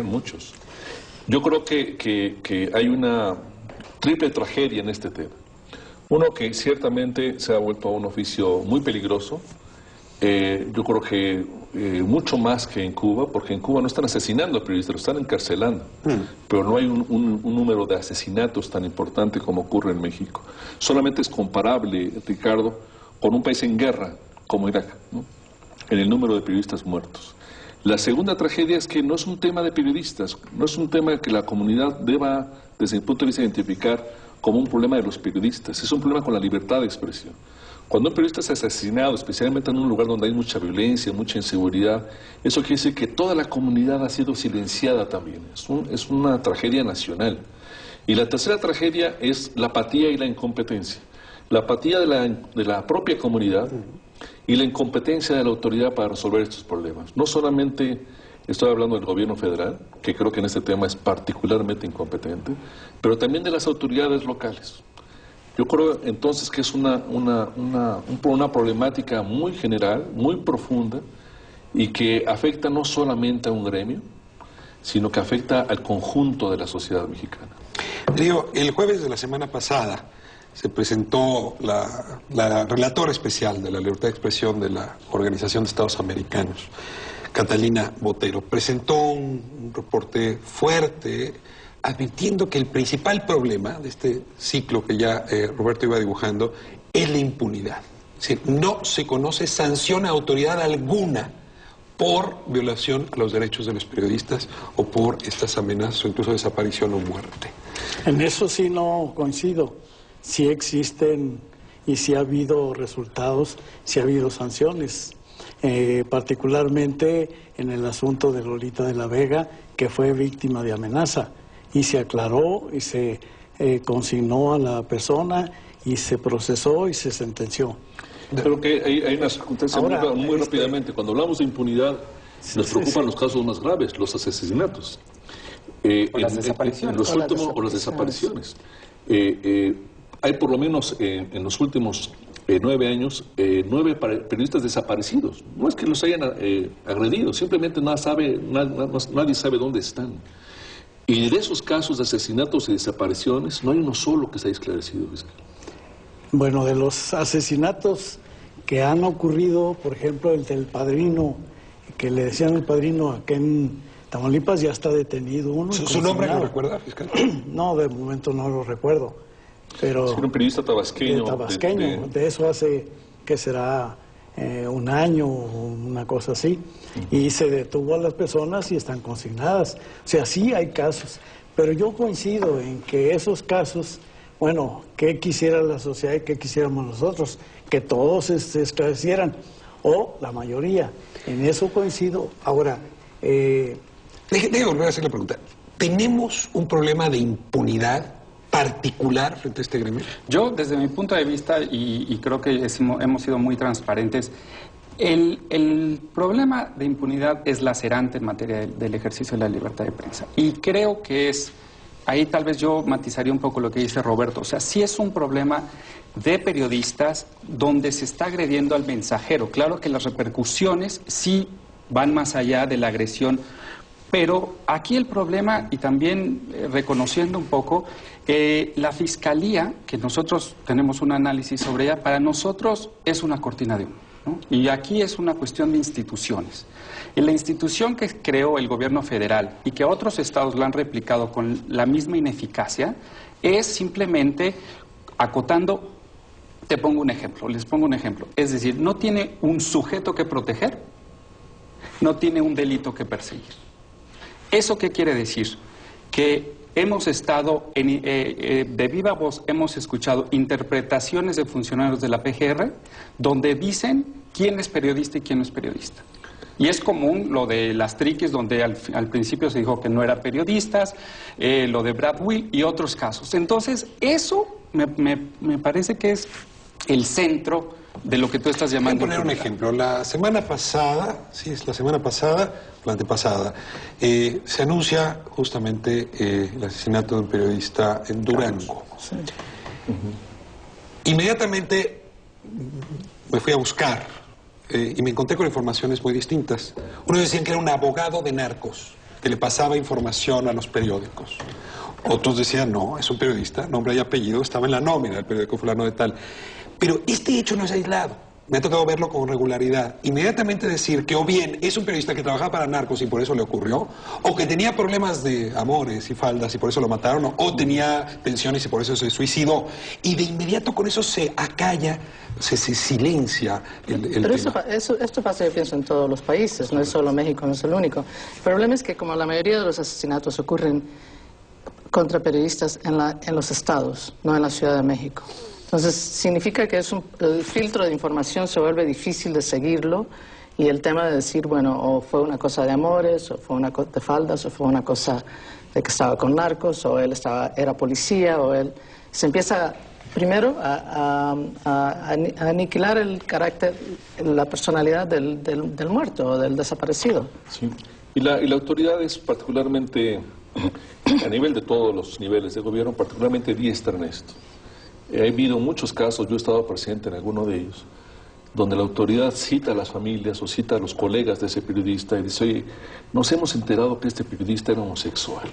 Muchos. Yo creo que hay una triple tragedia en este tema. Uno, que ciertamente se ha vuelto un oficio muy peligroso. Yo creo que mucho más que en Cuba, porque en Cuba no están asesinando a periodistas, lo están encarcelando. Pero no hay un número de asesinatos tan importante como ocurre en México. Solamente es comparable, Ricardo, con un país en guerra como Irak, ¿no?, en el número de periodistas muertos. La segunda tragedia es que no es un tema de periodistas, no es un tema que la comunidad deba, desde mi punto de vista, identificar como un problema de los periodistas, es un problema con la libertad de expresión. Cuando un periodista es asesinado, especialmente en un lugar donde hay mucha violencia, mucha inseguridad, eso quiere decir que toda la comunidad ha sido silenciada también. Es una tragedia nacional. Y la tercera tragedia es la apatía y la incompetencia. La apatía de la propia comunidad y la incompetencia de la autoridad para resolver estos problemas. No solamente estoy hablando del gobierno federal, que creo que en este tema es particularmente incompetente, pero también de las autoridades locales. Yo creo entonces que es una problemática muy general, muy profunda, y que afecta no solamente a un gremio, sino que afecta al conjunto de la sociedad mexicana. Digo, el jueves de la semana pasada se presentó la relatora especial de la libertad de expresión de la Organización de Estados Americanos, Catalina Botero. Presentó un reporte fuerte, advirtiendo que el principal problema de este ciclo que ya Roberto iba dibujando es la impunidad. Es decir, no se conoce sanción a autoridad alguna por violación a los derechos de los periodistas o por estas amenazas o incluso desaparición o muerte. En eso sí no coincido. Sí existen y sí ha habido resultados, sí ha habido sanciones, particularmente en el asunto de Lolita de la Vega, que fue víctima de amenaza, y se aclaró y se consignó a la persona y se procesó y se sentenció. Creo que hay una circunstancia muy rápidamente. Cuando hablamos de impunidad, nos preocupan los casos más graves, los asesinatos. Las desapariciones. O las desapariciones. Hay por lo menos en los últimos 9 años 9 periodistas desaparecidos. No es que los hayan agredido, simplemente nadie sabe dónde están. Y de esos casos de asesinatos y desapariciones no hay uno solo que se haya esclarecido, fiscal. Bueno, de los asesinatos que han ocurrido, por ejemplo, el del padrino, que le decían el padrino aquí en Tamaulipas, ya está detenido uno. ¿Su nombre lo recuerda, fiscal? No, de momento no lo recuerdo. Pero era un periodista tabasqueño. De eso hace, ¿qué será? Un año o una cosa así. Y se detuvo a las personas y están consignadas. O sea, sí hay casos. Pero yo coincido en que esos casos, bueno, ¿qué quisiera la sociedad y qué quisiéramos nosotros? Que todos se esclarecieran, o la mayoría. En eso coincido. Ahora, Déjeme volver a hacer la pregunta. ¿Tenemos un problema de impunidad particular frente a este gremio? Yo, desde mi punto de vista, y creo que hemos sido muy transparentes, el problema de impunidad es lacerante en materia del ejercicio de la libertad de prensa. Y creo que ahí tal vez yo matizaría un poco lo que dice Roberto. O sea, sí es un problema de periodistas donde se está agrediendo al mensajero. Claro que las repercusiones sí van más allá de la agresión. Pero aquí el problema, y también reconociendo un poco, la Fiscalía, que nosotros tenemos un análisis sobre ella, para nosotros es una cortina de humo, ¿no? Y aquí es una cuestión de instituciones. Y la institución que creó el gobierno federal y que otros estados la han replicado con la misma ineficacia, es simplemente acotando. Les pongo un ejemplo. Es decir, no tiene un sujeto que proteger, no tiene un delito que perseguir. ¿Eso qué quiere decir? Que hemos estado, de viva voz, hemos escuchado interpretaciones de funcionarios de la PGR donde dicen quién es periodista y quién no es periodista. Y es común lo de las triquis, donde al principio se dijo que no eran periodistas, lo de Brad Will y otros casos. Entonces, eso me parece que es el centro de lo que tú estás llamando. Voy a poner un ejemplo. La semana pasada, la antepasada, se anuncia justamente el asesinato de un periodista en Durango. sí. Inmediatamente me fui a buscar y me encontré con informaciones muy distintas. Unos decían que era un abogado de narcos que le pasaba información a los periódicos. Otros decían, no, es un periodista, nombre y apellido, estaba en la nómina del periódico fulano de tal. Pero este hecho no es aislado. Me ha tocado verlo con regularidad. Inmediatamente decir que o bien es un periodista que trabajaba para narcos y por eso le ocurrió, o que tenía problemas de amores y faldas y por eso lo mataron, o tenía tensiones y por eso se suicidó. Y de inmediato con eso se acalla, se silencia el Pero tema. esto pasa, yo pienso, en todos los países, no es solo México, no es el único. El problema es que como la mayoría de los asesinatos ocurren contra periodistas en los estados, no en la Ciudad de México. Entonces, significa que el filtro de información se vuelve difícil de seguirlo y el tema de decir, bueno, o fue una cosa de amores, o fue una cosa de faldas, o fue una cosa de que estaba con narcos, o él era policía, o él... Se empieza primero a aniquilar el carácter, la personalidad del muerto o del desaparecido. Sí. Y la autoridad es particularmente, a nivel de todos los niveles de gobierno, particularmente diestra en esto. Ha habido muchos casos, yo he estado presente en alguno de ellos, donde la autoridad cita a las familias o cita a los colegas de ese periodista y dice, oye, nos hemos enterado que este periodista era homosexual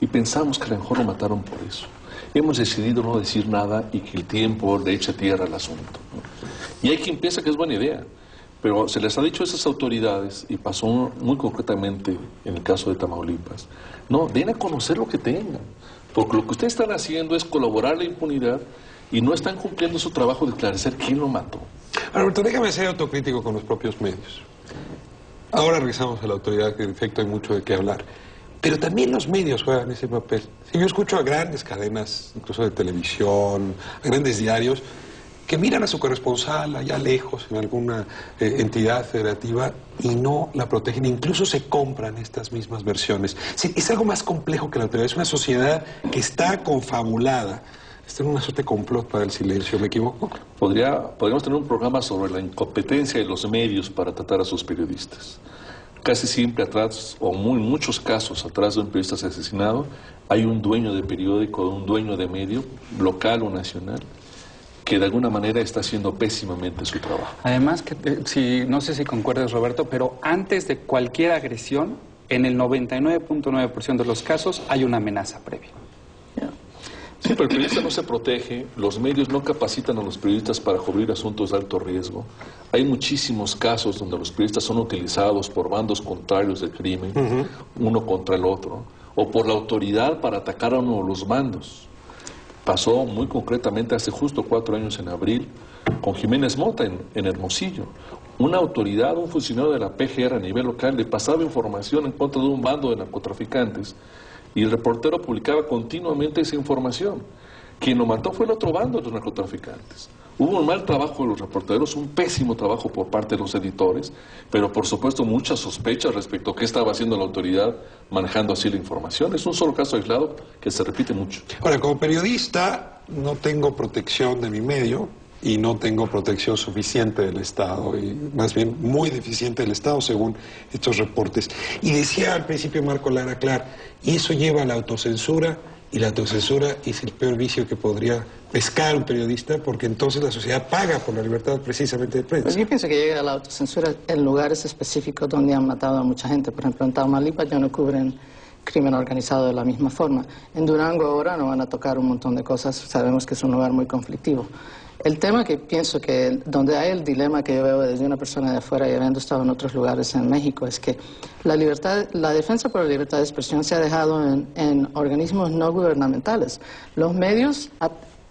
y pensamos que a lo mejor lo mataron por eso. Hemos decidido no decir nada y que el tiempo le eche tierra al asunto. Y hay quien piensa que es buena idea, pero se les ha dicho a esas autoridades, y pasó muy concretamente en el caso de Tamaulipas, no, den a conocer lo que tengan. Porque lo que ustedes están haciendo es colaborar a la impunidad y no están cumpliendo su trabajo de esclarecer quién lo mató. Alberto, déjame ser autocrítico con los propios medios. Ahora regresamos a la autoridad, que en efecto hay mucho de qué hablar. Pero también los medios juegan ese papel. Si yo escucho a grandes cadenas, incluso de televisión, a grandes diarios, que miran a su corresponsal allá lejos, en alguna entidad federativa, y no la protegen, incluso se compran estas mismas versiones. Sí, es algo más complejo que la autoridad, es una sociedad que está confabulada, está en una suerte de complot para el silencio, ¿me equivoco? Podríamos tener un programa sobre la incompetencia de los medios para tratar a sus periodistas. Casi siempre atrás, o en muchos casos atrás de un periodista asesinado, hay un dueño de periódico, un dueño de medio, local o nacional, que de alguna manera está haciendo pésimamente su trabajo. Además, no sé si concuerdas, Roberto, pero antes de cualquier agresión, en el 99.9% de los casos hay una amenaza previa. Sí, pero el periodista no se protege, los medios no capacitan a los periodistas para cubrir asuntos de alto riesgo. Hay muchísimos casos donde los periodistas son utilizados por bandos contrarios del crimen, uno contra el otro, o por la autoridad para atacar a uno de los bandos. Pasó muy concretamente hace justo 4 años en abril con Jiménez Mota en Hermosillo. Una autoridad, un funcionario de la PGR a nivel local le pasaba información en contra de un bando de narcotraficantes y el reportero publicaba continuamente esa información. Quien lo mató fue el otro bando de los narcotraficantes. Hubo un mal trabajo de los reporteros, un pésimo trabajo por parte de los editores, pero por supuesto muchas sospechas respecto a qué estaba haciendo la autoridad manejando así la información. Es un solo caso aislado que se repite mucho. Ahora, como periodista no tengo protección de mi medio y no tengo protección suficiente del Estado, y más bien muy deficiente del Estado según estos reportes. Y decía al principio Marco Lara Clar, y eso lleva a la autocensura, y la autocensura es el peor vicio que podría pescar un periodista, porque entonces la sociedad paga por la libertad precisamente de prensa. Pues yo pienso que llega a la autocensura en lugares específicos donde han matado a mucha gente. Por ejemplo, en Tamaulipas ya no cubren crimen organizado de la misma forma. En Durango ahora no van a tocar un montón de cosas, sabemos que es un lugar muy conflictivo. El tema que pienso que, donde hay el dilema que yo veo desde una persona de afuera y habiendo estado en otros lugares en México, es que la defensa por la libertad de expresión se ha dejado en organismos no gubernamentales. Los medios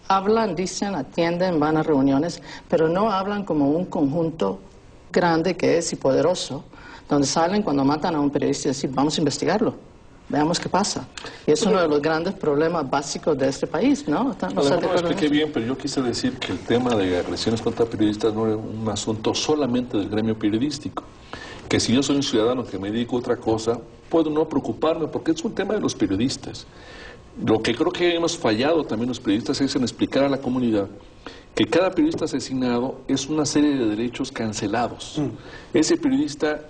hablan, dicen, atienden, van a reuniones, pero no hablan como un conjunto grande que es y poderoso, donde salen cuando matan a un periodista y decir, vamos a investigarlo. Veamos qué pasa. Y es uno de los grandes problemas básicos de este país, ¿no? A lo mejor no lo expliqué bien, pero yo quise decir que el tema de agresiones contra periodistas no es un asunto solamente del gremio periodístico. Que si yo soy un ciudadano que me dedico a otra cosa, puedo no preocuparme porque es un tema de los periodistas. Lo que creo que hemos fallado también los periodistas es en explicar a la comunidad que cada periodista asesinado es una serie de derechos cancelados. Ese periodista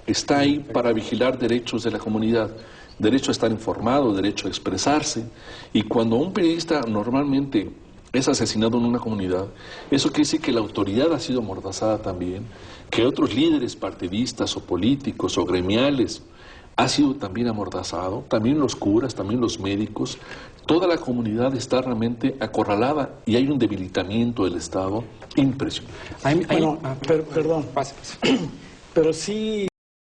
está ahí para vigilar derechos de la comunidad. Derecho a estar informado, derecho a expresarse. Y cuando un periodista normalmente es asesinado en una comunidad, eso quiere decir que la autoridad ha sido amordazada también, que otros líderes partidistas o políticos o gremiales ha sido también amordazado, también los curas, también los médicos. Toda la comunidad está realmente acorralada y hay un debilitamiento del Estado impresionante. Bueno, perdón. Pero sí